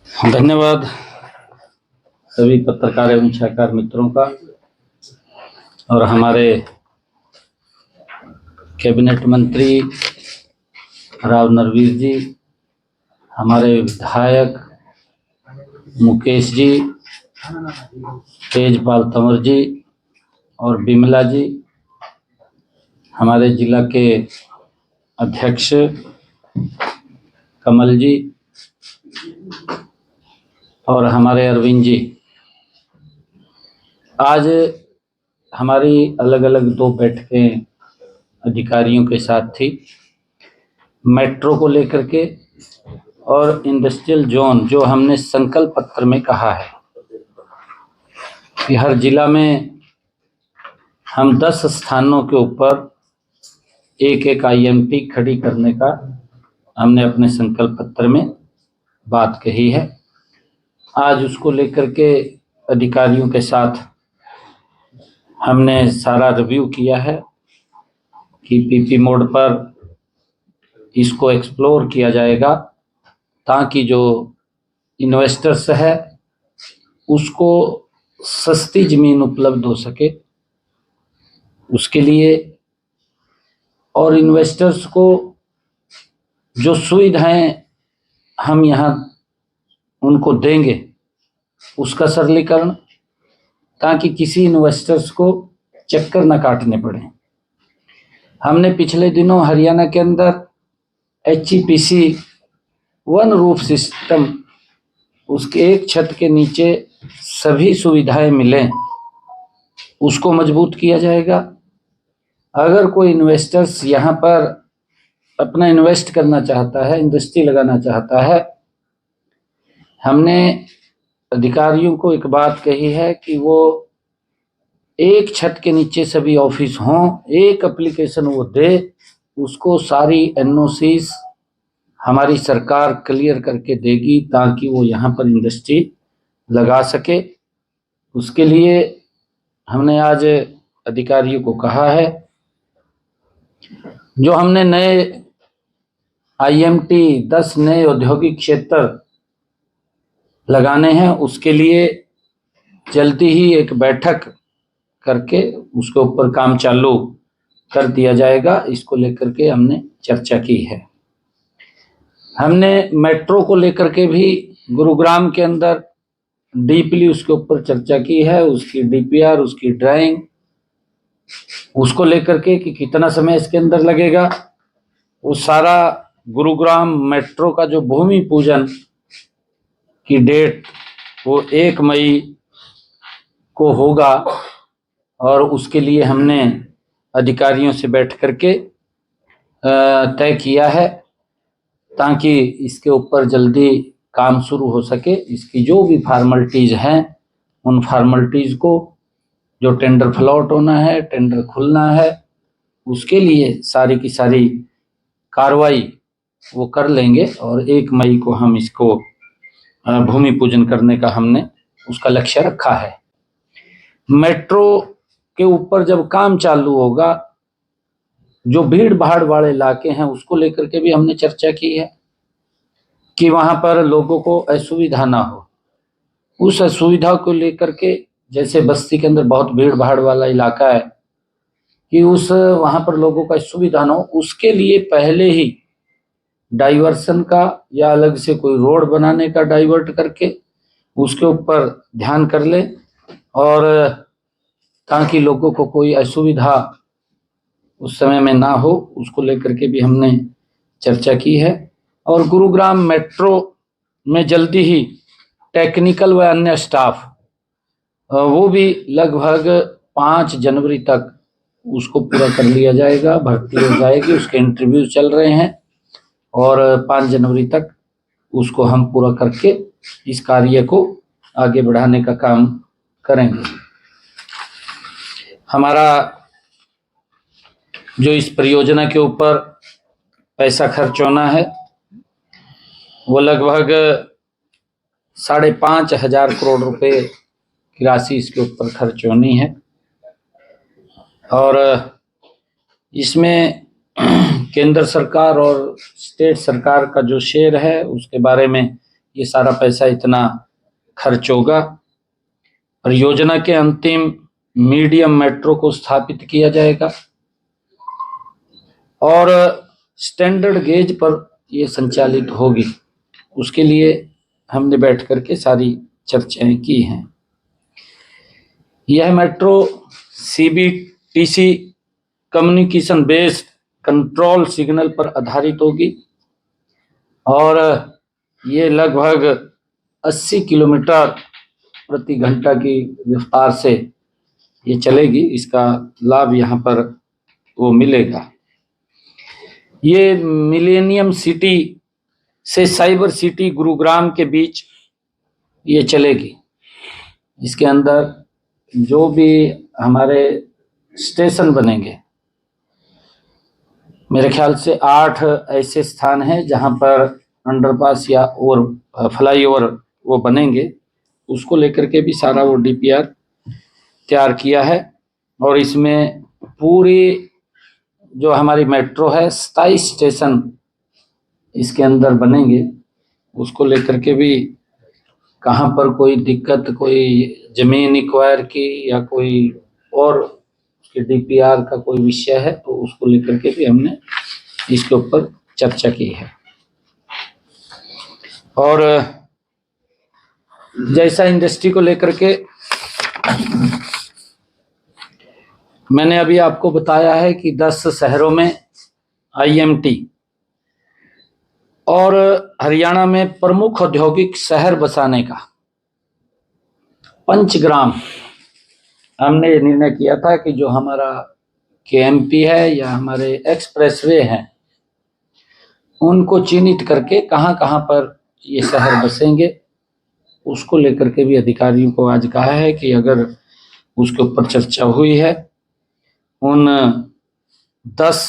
धन्यवाद सभी पत्रकार एवं छायाकार मित्रों का और हमारे कैबिनेट मंत्री राव नरवीर जी, हमारे विधायक मुकेश जी, तेजपाल तंवर जी और बिमला जी, हमारे जिला के अध्यक्ष कमल जी और हमारे अरविंद जी। आज हमारी अलग अलग दो बैठकें अधिकारियों के साथ थी, मेट्रो को लेकर के और इंडस्ट्रियल जोन, जो हमने संकल्प पत्र में कहा है कि हर जिला में हम 10 स्थानों के ऊपर एक एक आईएमटी खड़ी करने का हमने अपने संकल्प पत्र में बात कही है। आज उसको लेकर के अधिकारियों के साथ हमने सारा रिव्यू किया है कि पीपी मोड पर इसको एक्सप्लोर किया जाएगा ताकि जो इन्वेस्टर्स है उसको सस्ती ज़मीन उपलब्ध हो सके उसके लिए, और इन्वेस्टर्स को जो सुविधाएं हम यहाँ उनको देंगे उसका सरलीकरण, ताकि किसी इन्वेस्टर्स को चक्कर न काटने पड़े। हमने पिछले दिनों हरियाणा के अंदर HEPC वन रूफ सिस्टम, उसके एक छत के नीचे सभी सुविधाएं मिलें, उसको मजबूत किया जाएगा। अगर कोई इन्वेस्टर्स यहाँ पर अपना इन्वेस्ट करना चाहता है, इंडस्ट्री लगाना चाहता है, हमने अधिकारियों को एक बात कही है कि वो एक छत के नीचे सभी ऑफिस हों, एक एप्लीकेशन वो दे, उसको सारी NOCs हमारी सरकार क्लियर करके देगी ताकि वो यहाँ पर इंडस्ट्री लगा सके। उसके लिए हमने आज अधिकारियों को कहा है, जो हमने नए IMT 10 नए औद्योगिक क्षेत्र लगाने हैं, उसके लिए जल्दी ही एक बैठक करके उसके ऊपर काम चालू कर दिया जाएगा। इसको लेकर के हमने चर्चा की है। हमने मेट्रो को लेकर के भी गुरुग्राम के अंदर डीपली उसके ऊपर चर्चा की है, उसकी DPR, उसकी ड्राइंग, उसको लेकर के कि कितना समय इसके अंदर लगेगा। वो सारा गुरुग्राम मेट्रो का जो भूमि पूजन की डेट वो 1 मई को होगा, और उसके लिए हमने अधिकारियों से बैठ करके तय किया है ताकि इसके ऊपर जल्दी काम शुरू हो सके। इसकी जो भी फॉर्मेलिटीज़ हैं उन फॉर्मेलिटीज़ को, जो टेंडर फ्लॉट होना है, टेंडर खुलना है, उसके लिए सारी की सारी कार्रवाई वो कर लेंगे और 1 मई को हम इसको भूमि पूजन करने का हमने उसका लक्ष्य रखा है। मेट्रो के ऊपर जब काम चालू होगा, जो भीड़ भाड़ वाले इलाके हैं उसको लेकर के भी हमने चर्चा की है कि वहाँ पर लोगों को असुविधा ना हो। उस असुविधा को लेकर के, जैसे बस्ती के अंदर बहुत भीड़ भाड़ वाला इलाका है, कि उस वहाँ पर लोगों का सुविधा ना हो, उसके लिए पहले ही डाइवर्सन का या अलग से कोई रोड बनाने का डाइवर्ट करके उसके ऊपर ध्यान कर ले, और ताकि लोगों को कोई असुविधा उस समय में ना हो, उसको लेकर के भी हमने चर्चा की है। और गुरुग्राम मेट्रो में जल्दी ही टेक्निकल व अन्य स्टाफ वो भी लगभग 5 जनवरी तक उसको पूरा कर लिया जाएगा, भर्ती हो जाएगी, उसके इंटरव्यू चल रहे हैं और 5 जनवरी तक उसको हम पूरा करके इस कार्य को आगे बढ़ाने का काम करेंगे। हमारा जो इस परियोजना के ऊपर पैसा खर्च होना है वो लगभग 5,500 करोड़ रुपए की राशि इसके ऊपर खर्च होनी है, और इसमें केंद्र सरकार और स्टेट सरकार का जो शेयर है उसके बारे में ये सारा पैसा इतना खर्च होगा। परियोजना के अंतिम मीडियम मेट्रो को स्थापित किया जाएगा और स्टैंडर्ड गेज पर ये संचालित होगी। उसके लिए हमने बैठ करके सारी चर्चाएं की हैं। यह metro CBTC communication based control signal पर आधारित होगी और ये लगभग 80 किलोमीटर प्रति घंटा की रफ्तार से ये चलेगी। इसका लाभ यहाँ पर वो मिलेगा। ये मिलेनियम सिटी से साइबर सिटी गुरुग्राम के बीच ये चलेगी। इसके अंदर जो भी हमारे स्टेशन बनेंगे, मेरे ख्याल से 8 ऐसे स्थान हैं जहां पर अंडरपास या और फ्लाईओवर वो बनेंगे। उसको लेकर के भी सारा वो डीपीआर तैयार किया है और इसमें पूरी जो हमारी मेट्रो है 27 स्टेशन इसके अंदर बनेंगे। उसको लेकर के भी कहाँ पर कोई दिक्कत, कोई जमीन एक्वायर की या कोई और उसके डीपीआर का कोई विषय है तो उसको लेकर के भी हमने इसके ऊपर चर्चा की है। और जैसा इंडस्ट्री को लेकर के मैंने अभी आपको बताया है कि 10 शहरों में आईएमटी और हरियाणा में प्रमुख औद्योगिक शहर बसाने का पंचग्राम हमने ये निर्णय किया था कि जो हमारा केएमपी है या हमारे एक्सप्रेसवे हैं उनको चिन्हित करके कहाँ कहाँ पर ये शहर बसेंगे उसको लेकर के भी अधिकारियों को आज कहा है कि अगर उसके ऊपर चर्चा हुई है, उन 10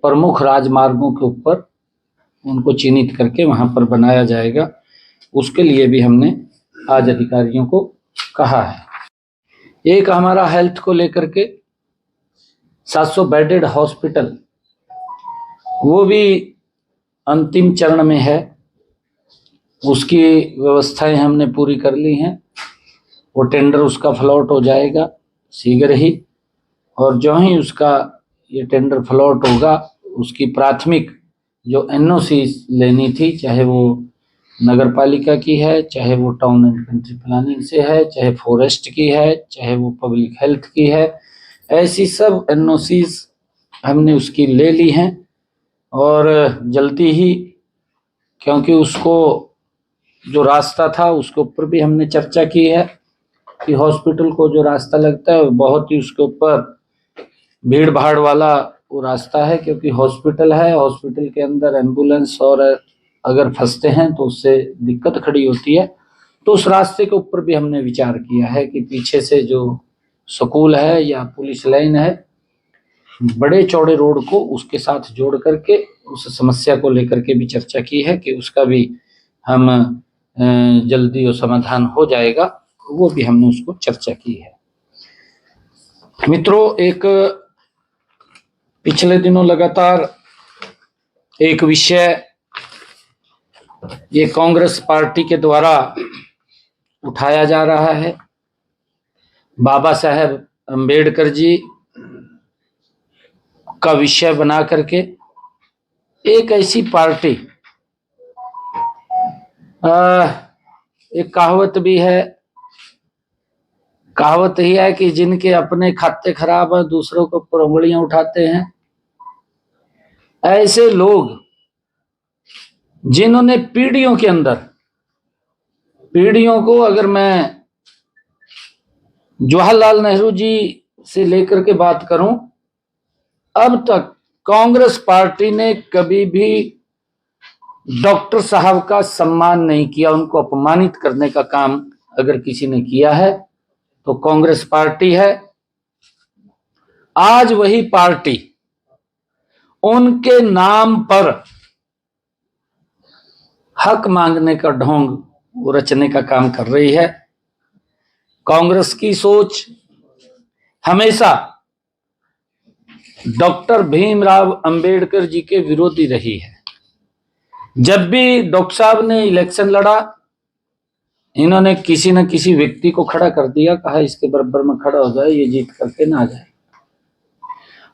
प्रमुख राजमार्गों के ऊपर उनको चिन्हित करके वहां पर बनाया जाएगा। उसके लिए भी हमने आज अधिकारियों को कहा है। एक हमारा हेल्थ को लेकर के 700 बेडेड हॉस्पिटल वो भी अंतिम चरण में है। उसकी व्यवस्थाएं हमने पूरी कर ली हैं। वो टेंडर उसका फ्लॉट हो जाएगा शीघ्र ही और जो ही उसका ये टेंडर फ्लॉट होगा उसकी प्राथमिक जो एनओसी लेनी थी, चाहे वो नगर पालिका की है, चाहे वो टाउन एंड कंट्री प्लानिंग से है, चाहे फॉरेस्ट की है, चाहे वो पब्लिक हेल्थ की है, ऐसी सब एनओसीज हमने उसकी ले ली हैं। और जल्दी ही, क्योंकि उसको जो रास्ता था उसके ऊपर भी हमने चर्चा की है कि हॉस्पिटल को जो रास्ता लगता है बहुत ही उसके ऊपर भीड़ भाड़ वाला वो रास्ता है, क्योंकि हॉस्पिटल है। हॉस्पिटल के अंदर एम्बुलेंस और अगर फंसते हैं तो उससे दिक्कत खड़ी होती है। तो उस रास्ते के ऊपर भी हमने विचार किया है कि पीछे से जो स्कूल है या पुलिस लाइन है, बड़े चौड़े रोड को उसके साथ जोड़ करके उस समस्या को लेकर के भी चर्चा की है कि उसका भी हम जल्दी वो समाधान हो जाएगा। वो भी हमने उसको चर्चा की है। मित्रों, एक पिछले दिनों लगातार एक विषय ये कांग्रेस पार्टी के द्वारा उठाया जा रहा है। बाबा साहेब अंबेडकर जी का विषय बना करके एक ऐसी पार्टी, एक कहावत भी है, कहावत ही है कि जिनके अपने खाते खराब है दूसरों के ऊपर उंगलियां उठाते हैं। ऐसे लोग जिन्होंने पीढ़ियों के अंदर, पीढ़ियों को अगर मैं जवाहरलाल नेहरू जी से लेकर के बात करूं, अब तक कांग्रेस पार्टी ने कभी भी डॉक्टर साहब का सम्मान नहीं किया। उनको अपमानित करने का काम अगर किसी ने किया है तो कांग्रेस पार्टी है। आज वही पार्टी उनके नाम पर हक मांगने का ढोंग रचने का काम कर रही है। कांग्रेस की सोच हमेशा डॉक्टर भीमराव अंबेडकर जी के विरोधी रही है। जब भी डॉक्टर साहब ने इलेक्शन लड़ा, इन्होंने किसी न किसी व्यक्ति को खड़ा कर दिया, कहा इसके बराबर में खड़ा हो जाए, ये जीत करके ना जाए।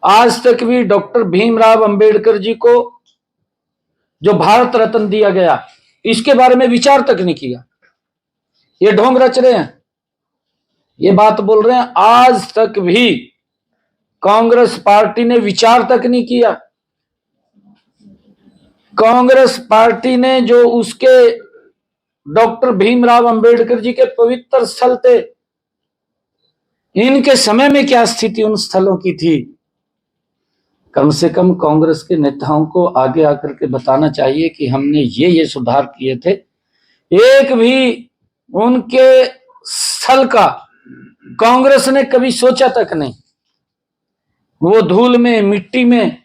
आज तक भी डॉक्टर भीमराव अंबेडकर जी को जो भारत रत्न दिया गया, इसके बारे में विचार तक नहीं किया। ये ढोंग रच रहे हैं, ये बात बोल रहे हैं। आज तक भी कांग्रेस पार्टी ने विचार तक नहीं किया। कांग्रेस पार्टी ने जो उसके डॉक्टर भीमराव अंबेडकर जी के पवित्र स्थल थे, इनके समय में क्या स्थिति उन स्थलों की थी, कम से कम कांग्रेस के नेताओं को आगे आकर के बताना चाहिए कि हमने ये सुधार किए थे। एक भी उनके स्थल का कांग्रेस ने कभी सोचा तक नहीं। वो धूल में मिट्टी में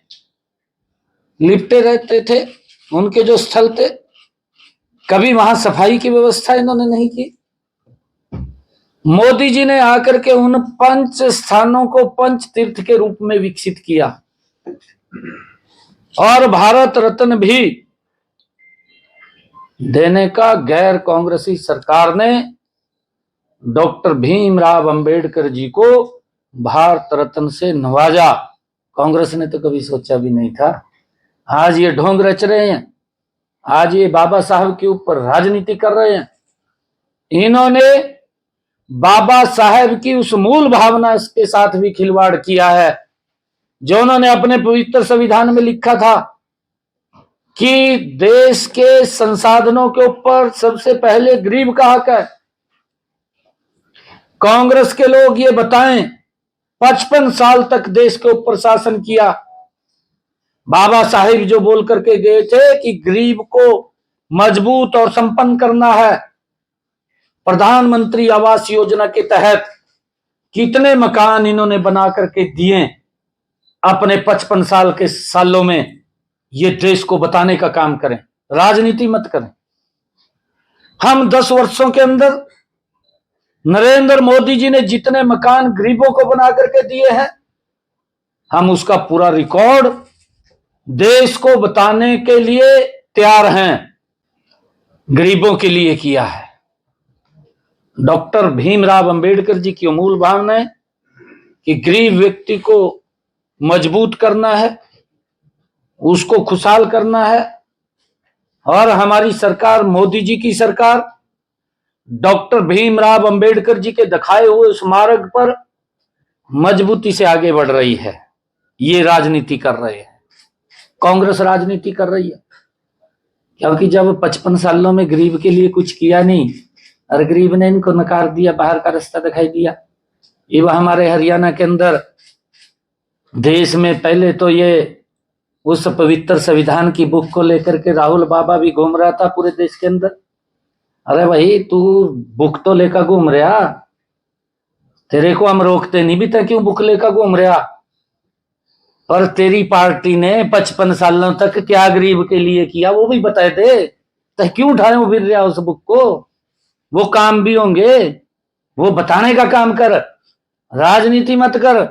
लिपटे रहते थे, उनके जो स्थल थे, कभी वहां सफाई की व्यवस्था इन्होंने नहीं की। मोदी जी ने आकर के उन 5 स्थानों को पंच तीर्थ के रूप में विकसित किया और भारत रत्न भी देने का गैर कांग्रेसी सरकार ने डॉक्टर भीमराव अंबेडकर जी को भारत रत्न से नवाजा। कांग्रेस ने तो कभी सोचा भी नहीं था। आज ये ढोंग रच रहे हैं, आज ये बाबा साहब के ऊपर राजनीति कर रहे हैं। इन्होंने बाबा साहब की उस मूल भावना के साथ भी खिलवाड़ किया है जो उन्होंने अपने पवित्र संविधान में लिखा था कि देश के संसाधनों के ऊपर सबसे पहले गरीब का हक है। कांग्रेस के लोग ये बताएं, 55 साल तक देश के ऊपर शासन किया। बाबा साहिब जो बोल करके गए थे कि गरीब को मजबूत और संपन्न करना है, प्रधानमंत्री आवास योजना के तहत कितने मकान इन्होंने बना करके दिए अपने 55 साल के सालों में। ये देश को बताने का काम करें, राजनीति मत करें। हम 10 वर्षों के अंदर नरेंद्र मोदी जी ने जितने मकान गरीबों को बना करके दिए हैं, हम उसका पूरा रिकॉर्ड देश को बताने के लिए तैयार हैं। गरीबों के लिए किया है। डॉक्टर भीमराव अंबेडकर जी की अमूल भावना है कि गरीब व्यक्ति को मजबूत करना है, उसको खुशहाल करना है। और हमारी सरकार, मोदी जी की सरकार, डॉक्टर भीमराव अंबेडकर जी के दिखाए हुए उस मार्ग पर मजबूती से आगे बढ़ रही है। ये राजनीति कर रहे हैं, कांग्रेस राजनीति कर रही है। क्योंकि जब 55 सालों में गरीब के लिए कुछ किया नहीं और गरीब ने इनको नकार दिया, बाहर का रास्ता दिखाई दिया। ये हमारे हरियाणा के अंदर देश में पहले तो ये उस पवित्र संविधान की बुक को लेकर के राहुल बाबा भी घूम रहा था पूरे देश के अंदर। अरे भाई, तू बुक तो लेकर घूम रहा, तेरे को हम रोकते नहीं भी था, क्यों बुक लेकर घूम रहा? और तेरी पार्टी ने 55 सालों तक क्या गरीब के लिए किया वो भी बताए थे, तो क्यों उठाए फिर रहा उस बुक को? वो काम भी होंगे, वो बताने का काम कर, राजनीति मत कर।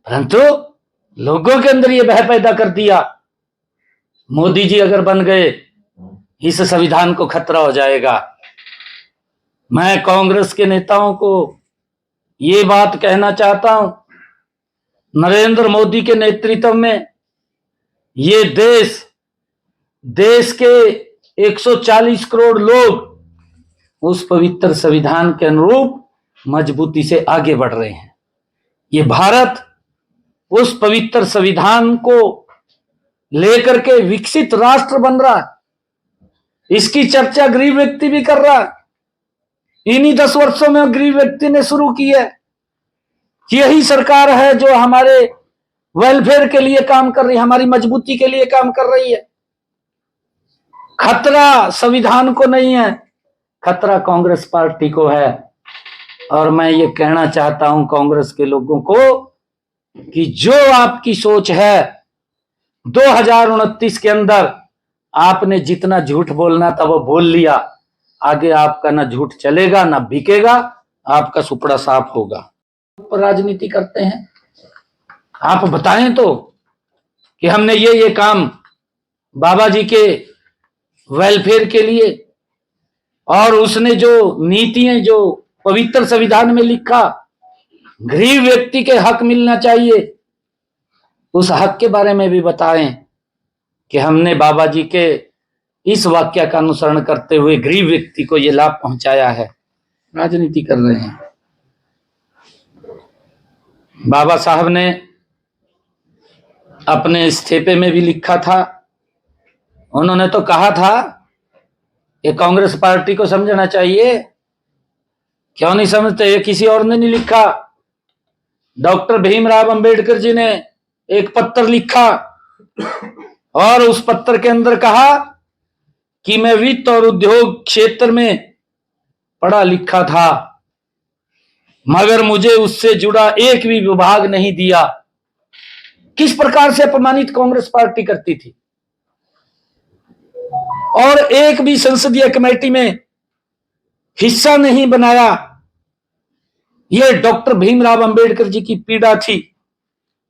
परंतु लोगों के अंदर ये भय पैदा कर दिया, मोदी जी अगर बन गए इस संविधान को खतरा हो जाएगा। मैं कांग्रेस के नेताओं को ये बात कहना चाहता हूं, नरेंद्र मोदी के नेतृत्व में ये देश के 140 करोड़ लोग उस पवित्र संविधान के अनुरूप मजबूती से आगे बढ़ रहे हैं। ये भारत उस पवित्र संविधान को लेकर के विकसित राष्ट्र बन रहा है। इसकी चर्चा गरीब व्यक्ति भी कर रहा है। इन्हीं 10 वर्षों में गरीब व्यक्ति ने शुरू की है कि यही सरकार है जो हमारे वेलफेयर के लिए काम कर रही है, हमारी मजबूती के लिए काम कर रही है। खतरा संविधान को नहीं है, खतरा कांग्रेस पार्टी को है। और मैं ये कहना चाहता हूं कांग्रेस के लोगों को कि जो आपकी सोच है 2029 के अंदर आपने जितना झूठ बोलना था वो बोल लिया, आगे आपका ना झूठ चलेगा ना बिकेगा, आपका सुपड़ा साफ होगा। राजनीति करते हैं, आप बताएं तो कि हमने ये काम बाबा जी के वेलफेयर के लिए, और उसने जो नीतियां जो पवित्र संविधान में लिखा, गरीब व्यक्ति के हक मिलना चाहिए, उस हक के बारे में भी बताएं कि हमने बाबा जी के इस वाक्य का अनुसरण करते हुए गरीब व्यक्ति को यह लाभ पहुंचाया है। राजनीति कर रहे हैं। बाबा साहब ने अपने इस्तीफे में भी लिखा था, उन्होंने तो कहा था कि कांग्रेस पार्टी को समझना चाहिए। क्यों नहीं समझते? ये किसी और ने नहीं लिखा, डॉक्टर भीमराव अंबेडकर जी ने एक पत्र लिखा और उस पत्र के अंदर कहा कि मैं वित्त और उद्योग क्षेत्र में पढ़ा लिखा था, मगर मुझे उससे जुड़ा एक भी विभाग नहीं दिया। किस प्रकार से अपमानित कांग्रेस पार्टी करती थी, और एक भी संसदीय कमेटी में हिस्सा नहीं बनाया। यह डॉक्टर भीमराव अंबेडकर जी की पीड़ा थी,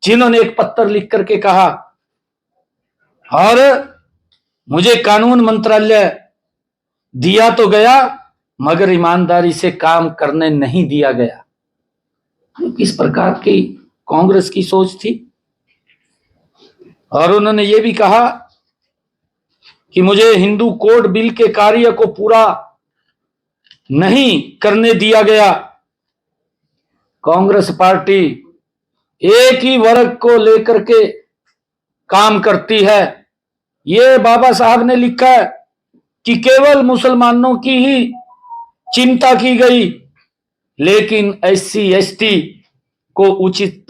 जिन्होंने एक पत्र लिख करके कहा, और मुझे कानून मंत्रालय दिया तो गया मगर ईमानदारी से काम करने नहीं दिया गया। किस प्रकार की कांग्रेस की सोच थी। और उन्होंने ये भी कहा कि मुझे हिंदू कोड बिल के कार्य को पूरा नहीं करने दिया गया। कांग्रेस पार्टी एक ही वर्ग को लेकर के काम करती है। ये बाबा साहब ने लिखा है कि केवल मुसलमानों की ही चिंता की गई, लेकिन एससी एसटी को उचित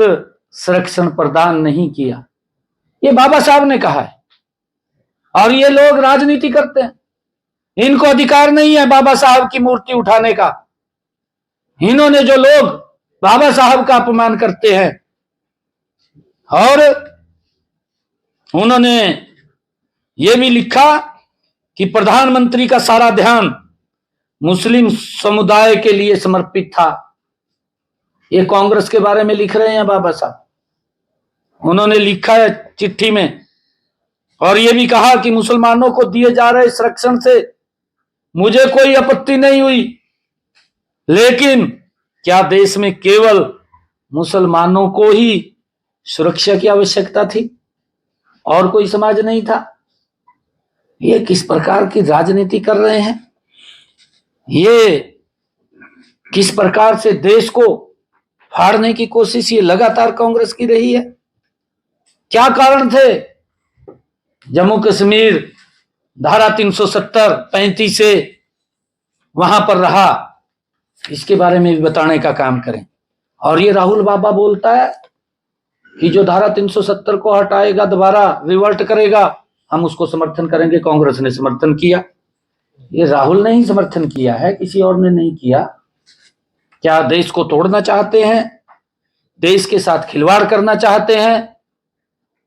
संरक्षण प्रदान नहीं किया। ये बाबा साहब ने कहा है, और ये लोग राजनीति करते हैं। इनको अधिकार नहीं है बाबा साहब की मूर्ति उठाने का। इन्होंने जो लोग बाबा साहब का अपमान करते हैं, और उन्होंने ये भी लिखा कि प्रधानमंत्री का सारा ध्यान मुस्लिम समुदाय के लिए समर्पित था। ये कांग्रेस के बारे में लिख रहे हैं बाबा साहब। उन्होंने लिखा है चिट्ठी में, और ये भी कहा कि मुसलमानों को दिए जा रहे संरक्षण से मुझे कोई आपत्ति नहीं हुई, लेकिन क्या देश में केवल मुसलमानों को ही सुरक्षा की आवश्यकता थी और कोई समाज नहीं था? ये किस प्रकार की राजनीति कर रहे हैं? ये किस प्रकार से देश को फाड़ने की कोशिश ये लगातार कांग्रेस की रही है? क्या कारण थे? जम्मू कश्मीर धारा 370 35 से वहां पर रहा, इसके बारे में भी बताने का काम करें। और ये राहुल बाबा बोलता है कि जो धारा 370 को हटाएगा, दोबारा रिवर्ट करेगा, हम उसको समर्थन करेंगे। कांग्रेस ने समर्थन किया। ये राहुल ने ही समर्थन किया है, किसी और ने नहीं किया। क्या देश को तोड़ना चाहते हैं? देश के साथ खिलवाड़ करना चाहते हैं?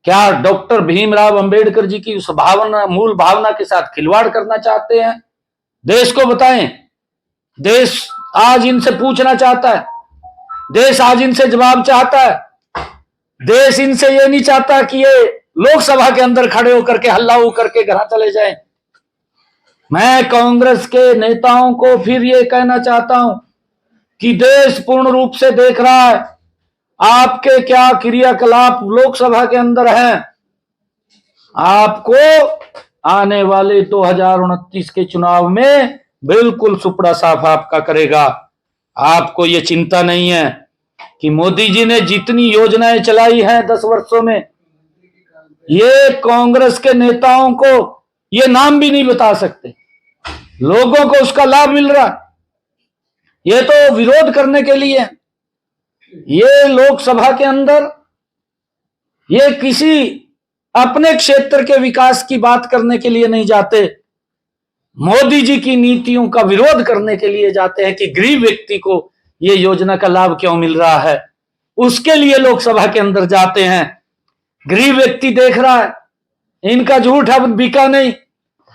क्या डॉक्टर भीमराव अंबेडकर जी की उस भावना, मूल भावना के साथ खिलवाड़ करना चाहते हैं? देश को बताएं। देश आज इनसे पूछना चाहता है, देश आज इनसे जवाब चाहता है। देश इनसे ये नहीं चाहता कि ये लोकसभा के अंदर खड़े होकर के हल्ला होकर के घर चले जाएं। मैं कांग्रेस के नेताओं को फिर ये कहना चाहता हूं कि देश पूर्ण रूप से देख रहा है आपके क्या क्रियाकलाप लोकसभा के अंदर हैं। आपको आने वाले 2029 के चुनाव में बिल्कुल सुपड़ा साफ आपका करेगा। आपको ये चिंता नहीं है कि मोदी जी ने जितनी योजनाएं चलाई हैं 10 वर्षों में, ये कांग्रेस के नेताओं को ये नाम भी नहीं बता सकते। लोगों को उसका लाभ मिल रहा, ये तो विरोध करने के लिए। ये लोकसभा के अंदर ये किसी अपने क्षेत्र के विकास की बात करने के लिए नहीं जाते, मोदी जी की नीतियों का विरोध करने के लिए जाते हैं कि गरीब व्यक्ति को ये योजना का लाभ क्यों मिल रहा है, उसके लिए लोकसभा के अंदर जाते हैं। गरीब व्यक्ति देख रहा है, इनका झूठ अब बिका नहीं,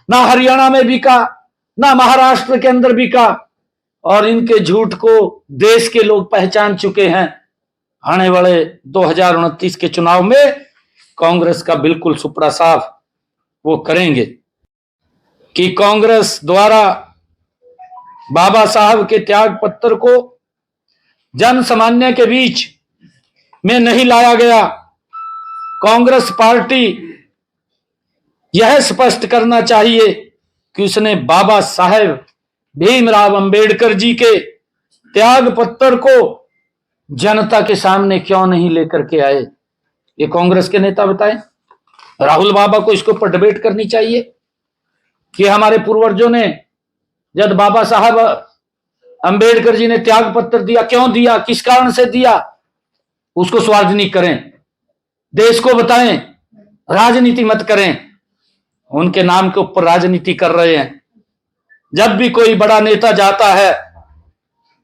ना हरियाणा में बिका, ना महाराष्ट्र के अंदर बिका, और इनके झूठ को देश के लोग पहचान चुके हैं। आने वाले 2029 के चुनाव में कांग्रेस का बिल्कुल सुपड़ा साफ वो करेंगे। कि कांग्रेस द्वारा बाबा साहब के त्याग पत्र को जन सामान्य के बीच में नहीं लाया गया। कांग्रेस पार्टी यह स्पष्ट करना चाहिए कि उसने बाबा साहेब भीमराव अंबेडकर जी के त्याग पत्र को जनता के सामने क्यों नहीं लेकर के आए, ये कांग्रेस के नेता बताएं। राहुल बाबा को इसके ऊपर डिबेट करनी चाहिए कि हमारे पूर्वजों ने जब बाबा साहब अंबेडकर जी ने त्याग पत्र दिया, क्यों दिया, किस कारण से दिया, उसको सार्वजनिक करें, देश को बताएं, राजनीति मत करें। उनके नाम के ऊपर राजनीति कर रहे हैं। जब भी कोई बड़ा नेता जाता है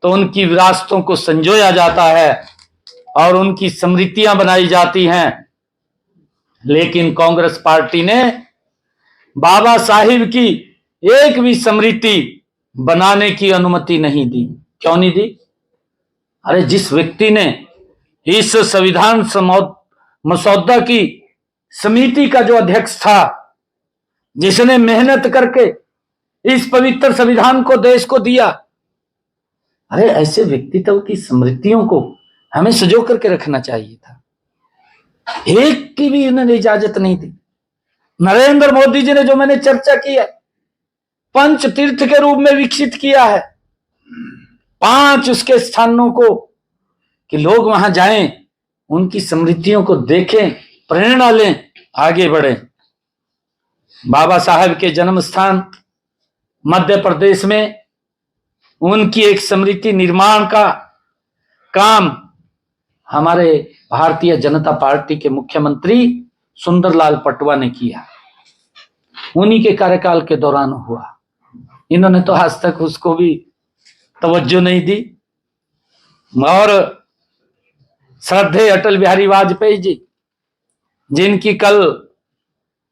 तो उनकी विरासतों को संजोया जाता है और उनकी स्मृतियां बनाई जाती हैं, लेकिन कांग्रेस पार्टी ने बाबा साहिब की एक भी स्मृति बनाने की अनुमति नहीं दी। क्यों नहीं दी? अरे जिस व्यक्ति ने इस संविधान मसौदा की समिति का जो अध्यक्ष था, जिसने मेहनत करके इस पवित्र संविधान को देश को दिया, अरे ऐसे व्यक्तित्व की स्मृतियों को हमें सजो करके रखना चाहिए था। एक की भी उन्होंने इजाजत नहीं दी। नरेंद्र मोदी जी ने, जो मैंने चर्चा की है, पंच तीर्थ के रूप में विकसित किया है 5 उसके स्थानों को कि लोग वहां जाएं, उनकी स्मृतियों को देखें, प्रेरणा लें, आगे बढ़ें। बाबा साहब के जन्म स्थान मध्य प्रदेश में उनकी एक स्मृति निर्माण का काम हमारे भारतीय जनता पार्टी के मुख्यमंत्री सुंदरलाल पटवा ने किया, उन्हीं के कार्यकाल के दौरान हुआ। इन्होंने तो आज तक उसको भी तवज्जो नहीं दी। और श्रद्धेय अटल बिहारी वाजपेयी जी, जिनकी कल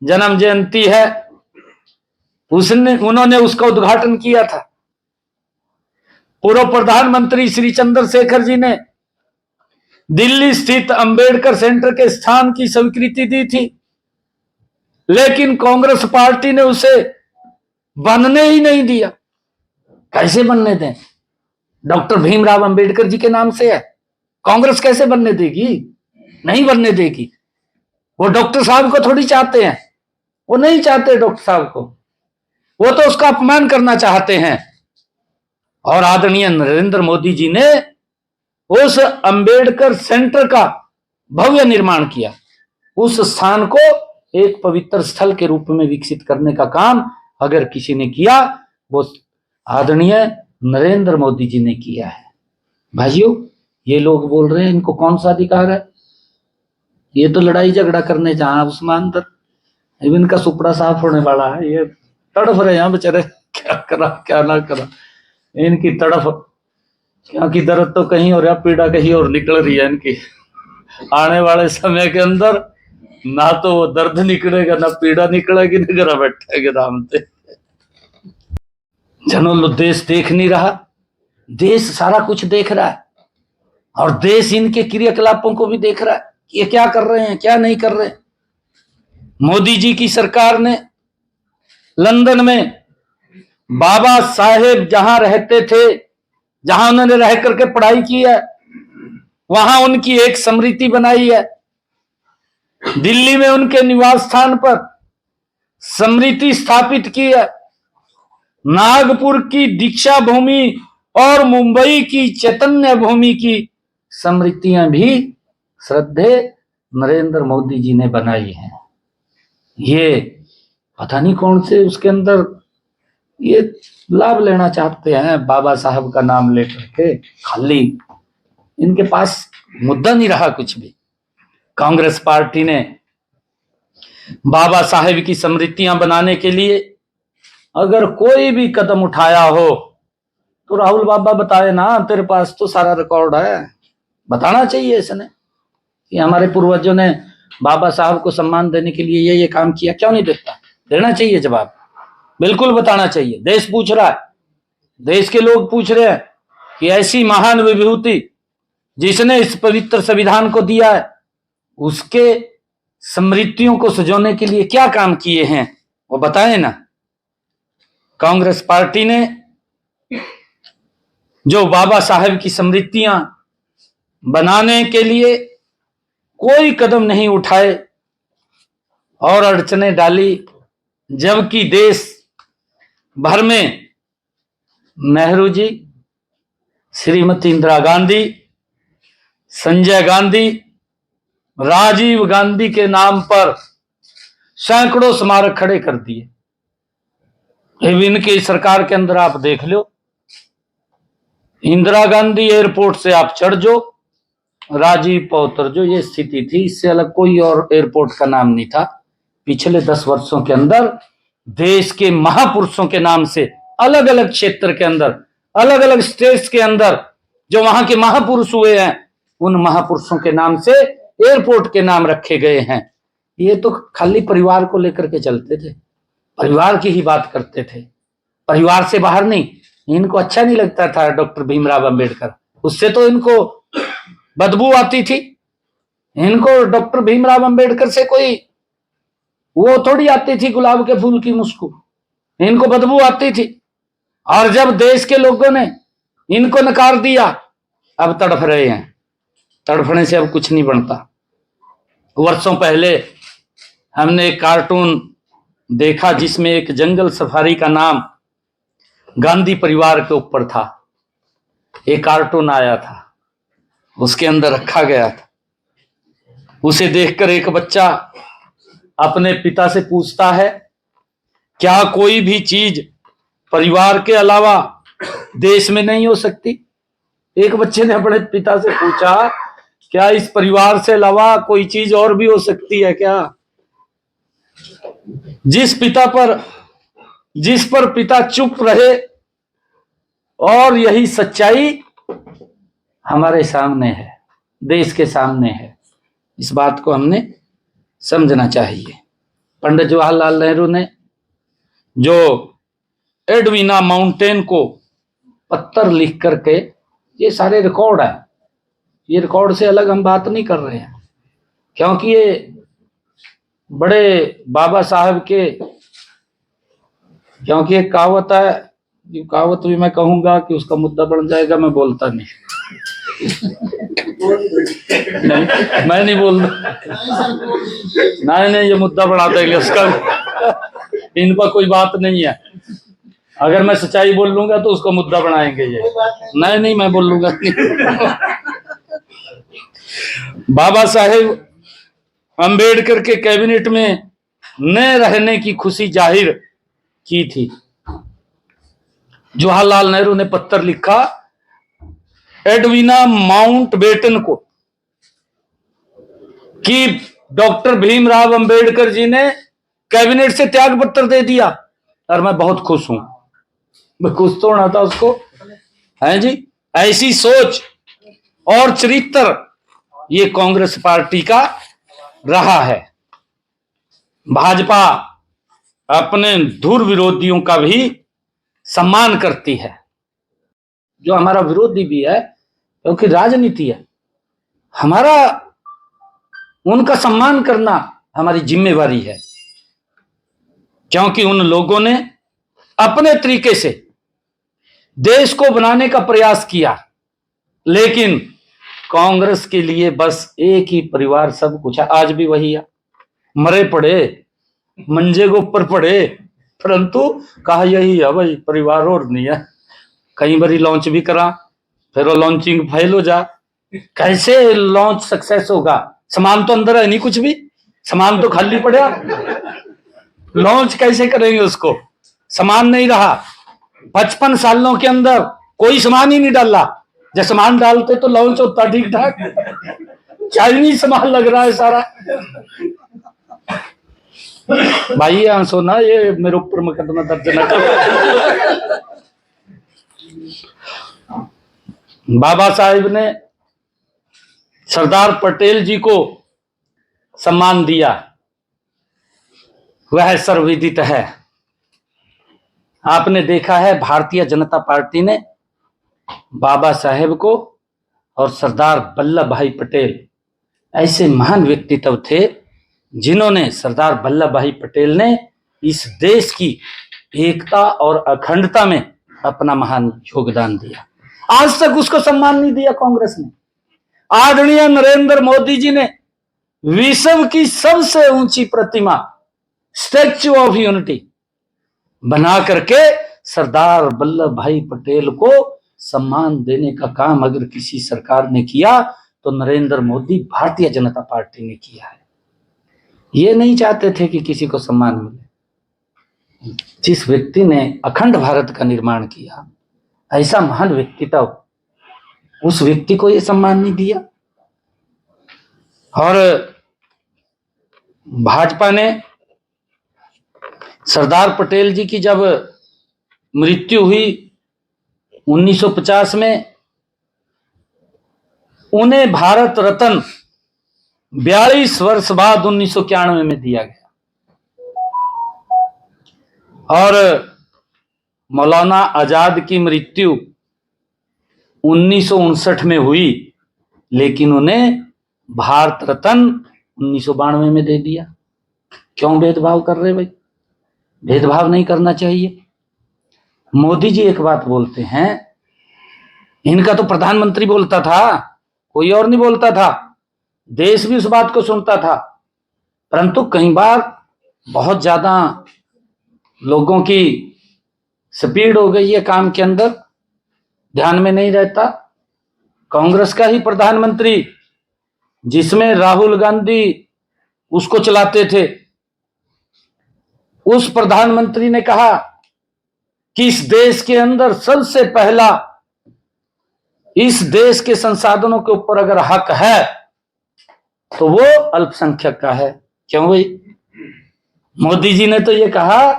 जन्म जयंती है, उन्होंने उसका उद्घाटन किया था। पूर्व प्रधानमंत्री श्री चंद्रशेखर जी ने दिल्ली स्थित अंबेडकर सेंटर के स्थान की स्वीकृति दी थी, लेकिन कांग्रेस पार्टी ने उसे बनने ही नहीं दिया। कैसे बनने दें? डॉक्टर भीमराव अंबेडकर जी के नाम से है, कांग्रेस कैसे बनने देगी? नहीं बनने देगी। वो डॉक्टर साहब को थोड़ी चाहते हैं, वो नहीं चाहते डॉक्टर साहब को, वो तो उसका अपमान करना चाहते हैं। और आदरणीय नरेंद्र मोदी जी ने उस अंबेडकर सेंटर का भव्य निर्माण किया। उस स्थान को एक पवित्र स्थल के रूप में विकसित करने का काम अगर किसी ने किया, वो आदरणीय नरेंद्र मोदी जी ने किया है। भाइयों, ये लोग बोल रहे हैं इनको कौन सा अधिकार है? ये तो लड़ाई झगड़ा करने जहां उस्मान तर इनका सुपड़ा साफ होने वाला है। ये तड़फ रहे हैं बेचारे, क्या करा क्या ना करा, इनकी तड़फ, क्योंकि दर्द तो कहीं और, पीड़ा कहीं और निकल रही है इनकी। आने वाले समय के अंदर ना तो वो दर्द निकलेगा, ना पीड़ा निकलेगी, ना घर बैठेगे आराम से। जनों, देश देख नहीं रहा? देश सारा कुछ देख रहा है, और देश इनके क्रियाकलापों को भी देख रहा है, ये क्या कर रहे हैं, क्या नहीं कर रहे। मोदी जी की सरकार ने लंदन में बाबा साहेब जहां रहते थे, जहां उन्होंने रह करके पढ़ाई की है, वहां उनकी एक स्मृति बनाई है। दिल्ली में उनके निवास स्थान पर स्मृति स्थापित की है। नागपुर की दीक्षा भूमि और मुंबई की चैतन्य भूमि की स्मृतियां भी श्रद्धेय नरेंद्र मोदी जी ने बनाई हैं। ये पता नहीं कौन से उसके अंदर ये लाभ लेना चाहते हैं, बाबा साहब का नाम लेकर के। खाली इनके पास मुद्दा नहीं रहा कुछ भी। कांग्रेस पार्टी ने बाबा साहेब की स्मृतियां बनाने के लिए अगर कोई भी कदम उठाया हो तो राहुल बाबा बताए ना, तेरे पास तो सारा रिकॉर्ड है, बताना चाहिए इसने कि हमारे पूर्वजों ने बाबा साहब को सम्मान देने के लिए ये काम किया। क्यों नहीं देता? देना चाहिए जवाब, बिल्कुल बताना चाहिए। देश पूछ रहा है, देश के लोग पूछ रहे हैं कि ऐसी महान विभूति जिसने इस पवित्र संविधान को दिया है, उसके स्मृतियों को सजोने के लिए क्या काम किए हैं, वो बताएं ना। कांग्रेस पार्टी ने जो बाबा साहेब की स्मृतियां बनाने के लिए कोई कदम नहीं उठाए और अड़चने डाली, जबकि देश भर में नेहरू जी, श्रीमती इंदिरा गांधी, संजय गांधी, राजीव गांधी के नाम पर सैकड़ों स्मारक खड़े कर दिए। इनकी सरकार के अंदर आप देख लो, इंदिरा गांधी एयरपोर्ट से आप चढ़ जो, राजीव पर उतर जो, ये स्थिति थी। इससे अलग कोई और एयरपोर्ट का नाम नहीं था। पिछले 10 वर्षों के अंदर देश के महापुरुषों के नाम से अलग अलग क्षेत्र के अंदर, अलग अलग स्टेट्स के अंदर जो वहां के महापुरुष हुए हैं, उन महापुरुषों के नाम से एयरपोर्ट के नाम रखे गए हैं। ये तो खाली परिवार को लेकर के चलते थे, परिवार की ही बात करते थे, परिवार से बाहर नहीं। इनको अच्छा नहीं लगता था डॉक्टर भीमराव अंबेडकर, उससे तो इनको बदबू आती थी। इनको डॉक्टर भीमराव अंबेडकर से कोई वो थोड़ी आती थी गुलाब के फूल की मुस्को, इनको बदबू आती थी। और जब देश के लोगों ने इनको नकार दिया, अब तड़फ रहे हैं। तड़फने से अब कुछ नहीं बनता। वर्षों पहले हमने एक कार्टून देखा जिसमें एक जंगल सफारी का नाम गांधी परिवार के ऊपर था। एक कार्टून आया था, उसके अंदर रखा गया था। उसे देखकर एक बच्चा अपने पिता से पूछता है, क्या कोई भी चीज परिवार के अलावा देश में नहीं हो सकती? एक बच्चे ने अपने पिता से पूछा, क्या इस परिवार से अलावा कोई चीज और भी हो सकती है क्या? जिस पर पिता चुप रहे, और यही सच्चाई हमारे सामने है, देश के सामने है। इस बात को हमने समझना चाहिए। पंडित जवाहरलाल नेहरू ने जो एडविना माउंटेन को पत्थर लिख करके, ये सारे रिकॉर्ड है, ये रिकॉर्ड से अलग हम बात नहीं कर रहे हैं, क्योंकि ये बड़े बाबा साहब के, क्योंकि एक कहावत है, ये कहावत भी मैं कहूंगा कि उसका मुद्दा बन जाएगा, मैं बोलता नहीं। नहीं, मैं नहीं बोल रहा। नहीं, ये मुद्दा बढ़ा देंगे उसका। इन पर कोई बात नहीं है। अगर मैं सच्चाई बोल लूंगा तो उसको मुद्दा बनाएंगे ये। नहीं, मैं बोल लूंगा। बाबा साहेब अंबेडकर के कैबिनेट में न रहने की खुशी जाहिर की थी। जवाहरलाल नेहरू ने पत्र लिखा एडविना माउंटबेटन को कि डॉक्टर भीमराव अंबेडकर जी ने कैबिनेट से त्याग पत्र दे दिया, और मैं बहुत खुश हूं। मैं खुश तो होना था उसको, है जी। ऐसी सोच और चरित्र ये कांग्रेस पार्टी का रहा है। भाजपा अपने धुर विरोधियों का भी सम्मान करती है, जो हमारा विरोधी भी है, क्योंकि राजनीति है। हमारा उनका सम्मान करना हमारी जिम्मेवारी है, क्योंकि उन लोगों ने अपने तरीके से देश को बनाने का प्रयास किया। लेकिन कांग्रेस के लिए बस एक ही परिवार सब कुछ है। आज भी वही है, मरे पड़े मंजे के ऊपर पड़े, परंतु कहा यही है भाई, परिवार और नहीं है। कई बारी लॉन्च भी करा, फिर वो लॉन्चिंग फेल हो जा। कैसे लॉन्च सक्सेस होगा? सामान तो अंदर है नहीं, कुछ भी सामान तो खाली पड़ा। लॉन्च कैसे करेंगे उसको? सामान नहीं रहा। 55 सालों के अंदर कोई सामान ही नहीं डाला। जब सामान डालते तो लॉन्च होता ठीक ठाक। चाइनीज सामान लग रहा है सारा। भाई आंसो ना, ये मेरे ऊपर मुकदमा दर्ज न करो। बाबा साहेब ने सरदार पटेल जी को सम्मान दिया, वह सर्वविदित है। आपने देखा है भारतीय जनता पार्टी ने बाबा साहेब को और सरदार वल्लभ भाई पटेल ऐसे महान व्यक्तित्व थे, जिन्होंने, सरदार वल्लभ भाई पटेल ने इस देश की एकता और अखंडता में अपना महान योगदान दिया। आज तक उसको सम्मान नहीं दिया कांग्रेस ने। आदरणीय नरेंद्र मोदी जी ने विश्व की सबसे ऊंची प्रतिमा स्टैच्यू ऑफ यूनिटी बना करके सरदार वल्लभ भाई पटेल को सम्मान देने का काम अगर किसी सरकार ने किया तो नरेंद्र मोदी भारतीय जनता पार्टी ने किया है। ये नहीं चाहते थे कि किसी को सम्मान मिले। जिस व्यक्ति ने अखंड भारत का निर्माण किया, ऐसा महान व्यक्तित्व, उस व्यक्ति को यह सम्मान नहीं दिया। और भाजपा ने सरदार पटेल जी की जब मृत्यु हुई 1950 में, उन्हें भारत रत्न 42 वर्ष बाद 1991 में दिया गया। और मौलाना आजाद की मृत्यु 1959 में हुई, लेकिन उन्हें भारत रत्न 1992 में दे दिया। क्यों भेदभाव कर रहे भाई? भेदभाव नहीं करना चाहिए। मोदी जी एक बात बोलते हैं, इनका तो प्रधानमंत्री बोलता था, कोई और नहीं बोलता था, देश भी उस बात को सुनता था, परंतु कई बार बहुत ज्यादा लोगों की स्पीड हो गई है काम के अंदर, ध्यान में नहीं रहता। कांग्रेस का ही प्रधानमंत्री, जिसमें राहुल गांधी उसको चलाते थे, उस प्रधानमंत्री ने कहा कि इस देश के अंदर सबसे पहला इस देश के संसाधनों के ऊपर अगर हक है तो वो अल्पसंख्यक का है। क्यों भाई? मोदी जी ने तो ये कहा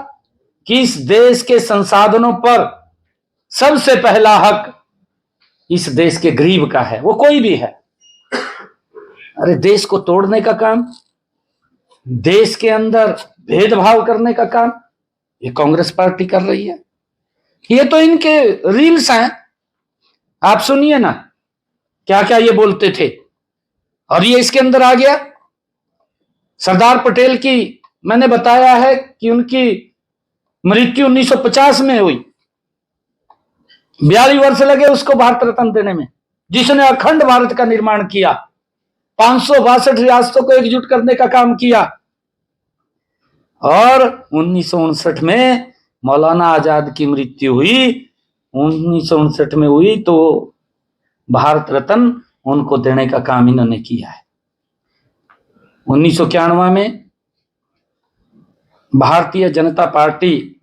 कि इस देश के संसाधनों पर सबसे पहला हक इस देश के गरीब का है, वो कोई भी है। अरे देश को तोड़ने का काम, देश के अंदर भेदभाव करने का काम ये कांग्रेस पार्टी कर रही है। ये तो इनके रील्स हैं, आप सुनिए ना क्या क्या ये बोलते थे। और ये इसके अंदर आ गया। सरदार पटेल की मैंने बताया है कि उनकी मृत्यु 1950 में हुई, 42 वर्ष लगे उसको भारत रत्न देने में, जिसने अखंड भारत का निर्माण किया, 562 रियासतों को एकजुट करने का काम किया। और 1959 में मौलाना आजाद की मृत्यु हुई, 1959 में हुई, तो भारत रत्न उनको देने का काम इन्होंने किया है। 1991 में भारतीय जनता पार्टी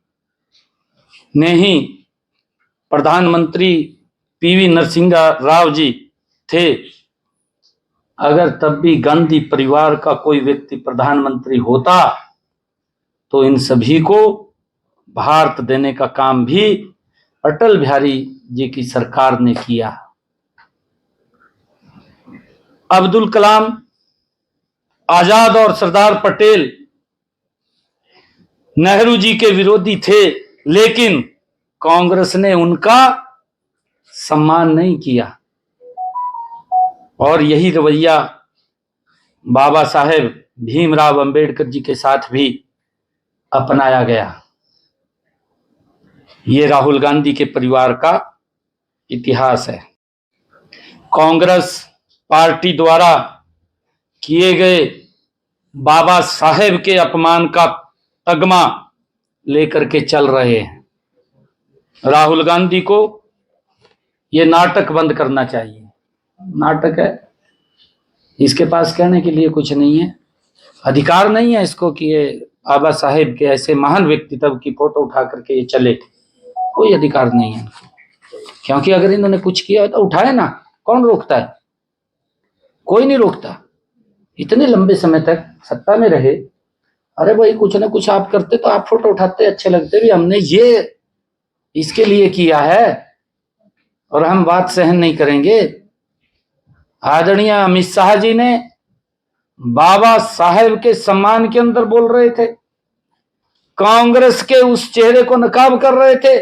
ने ही, प्रधानमंत्री पीवी नरसिम्हा राव जी थे, अगर तब भी गांधी परिवार का कोई व्यक्ति प्रधानमंत्री होता तो इन सभी को भारत देने का काम भी अटल बिहारी जी की सरकार ने किया। अब्दुल कलाम, आजाद और सरदार पटेल नेहरू जी के विरोधी थे, लेकिन कांग्रेस ने उनका सम्मान नहीं किया। और यही रवैया बाबा साहेब भीमराव अंबेडकर जी के साथ भी अपनाया गया। ये राहुल गांधी के परिवार का इतिहास है। कांग्रेस पार्टी द्वारा किए गए बाबा साहेब के अपमान का तगमा लेकर के चल रहे हैं। राहुल गांधी को ये नाटक बंद करना चाहिए। नाटक है, इसके पास कहने के लिए कुछ नहीं है, अधिकार नहीं है इसको कि ये बाबा साहेब के ऐसे महान व्यक्तित्व की फोटो उठा करके ये चले, कोई अधिकार नहीं है। क्योंकि अगर इन्होंने कुछ किया तो उठाए ना, कौन रोकता है? कोई नहीं रोकता। इतने लंबे समय तक सत्ता में रहे, अरे भाई कुछ ना कुछ आप करते तो आप फोटो उठाते, अच्छे लगते भी, हमने ये इसके लिए किया है और हम बात सहन नहीं करेंगे। आदरणीय अमित शाह जी ने बाबा साहेब के सम्मान के अंदर बोल रहे थे, कांग्रेस के उस चेहरे को नकाब कर रहे थे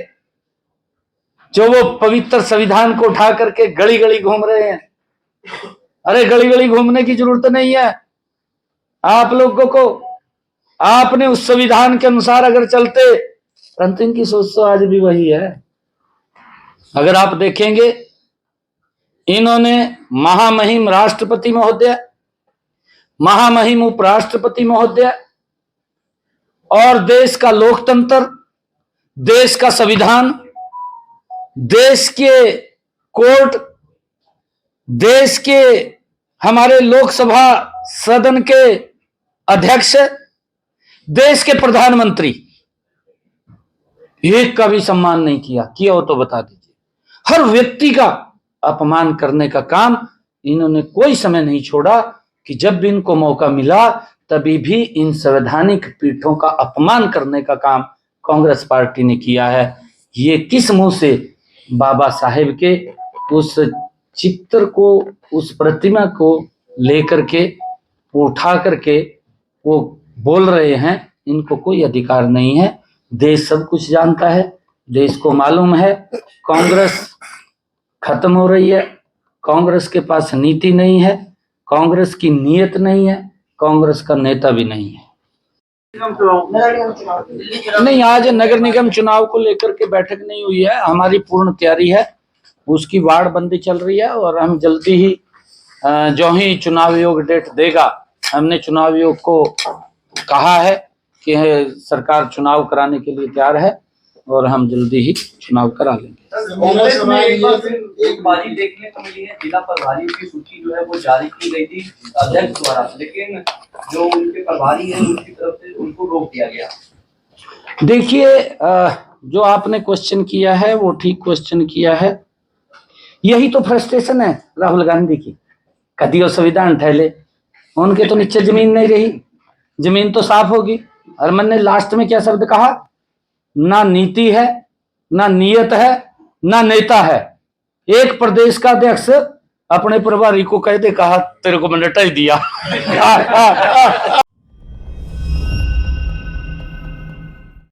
जो वो पवित्र संविधान को उठा करके गली गली घूम रहे हैं। अरे गली गली घूमने की जरूरत नहीं है आप लोगों को। आपने उस संविधान के अनुसार अगर चलते परंतु इनकी सोच तो आज भी वही है। अगर आप देखेंगे, इन्होंने महामहिम राष्ट्रपति महोदय, महामहिम उपराष्ट्रपति महोदय और देश का लोकतंत्र, देश का संविधान, देश के कोर्ट, देश के हमारे लोकसभा सदन के अध्यक्ष, देश के प्रधानमंत्री, एक का भी सम्मान नहीं किया हो तो बता दीजिए। हर व्यक्ति का अपमान करने का काम इन्होंने कोई समय नहीं छोड़ा कि जब भी इनको मौका मिला तभी भी इन संवैधानिक पीठों का अपमान करने का काम कांग्रेस पार्टी ने किया है। ये किस मुंह से बाबा साहेब के उस चित्र को, उस प्रतिमा को लेकर के उठा करके वो बोल रहे हैं? इनको कोई अधिकार नहीं है। देश सब कुछ जानता है, देश को मालूम है कांग्रेस खत्म हो रही है, कांग्रेस के पास नीति नहीं है, कांग्रेस की नीयत नहीं है, कांग्रेस का नेता भी नहीं है। नहीं, आज नगर निगम चुनाव को लेकर के बैठक नहीं हुई है। हमारी पूर्ण तैयारी है, उसकी वार्ड बंदी चल रही है और हम जल्दी ही जो ही चुनाव आयोग डेट देगा, हमने चुनाव आयोग को कहा है कि सरकार चुनाव कराने के लिए तैयार है और हम जल्दी ही चुनाव करा लेंगे। कांग्रेस में एक बाजी देखने को मिली है, जिला प्रभारी की सूची जो है वो जारी की गई थी अध्यक्ष द्वारा, लेकिन जो उनके प्रभारी है उनकी तरफ से उनको रोक दिया गया। देखिए, जो आपने क्वेश्चन किया है वो ठीक क्वेश्चन किया है। यही तो फ्रस्ट्रेशन है राहुल गांधी की। कदियो संविधान ठहले, उनके तो नीचे जमीन नहीं रही, जमीन तो साफ होगी। और मैंने लास्ट में क्या शब्द कहा? ना नीति है, ना नीयत है, ना नेता है। एक प्रदेश का अध्यक्ष अपने प्रभारी को कह दे, कहा तेरे को मैंने हटा ही दिया।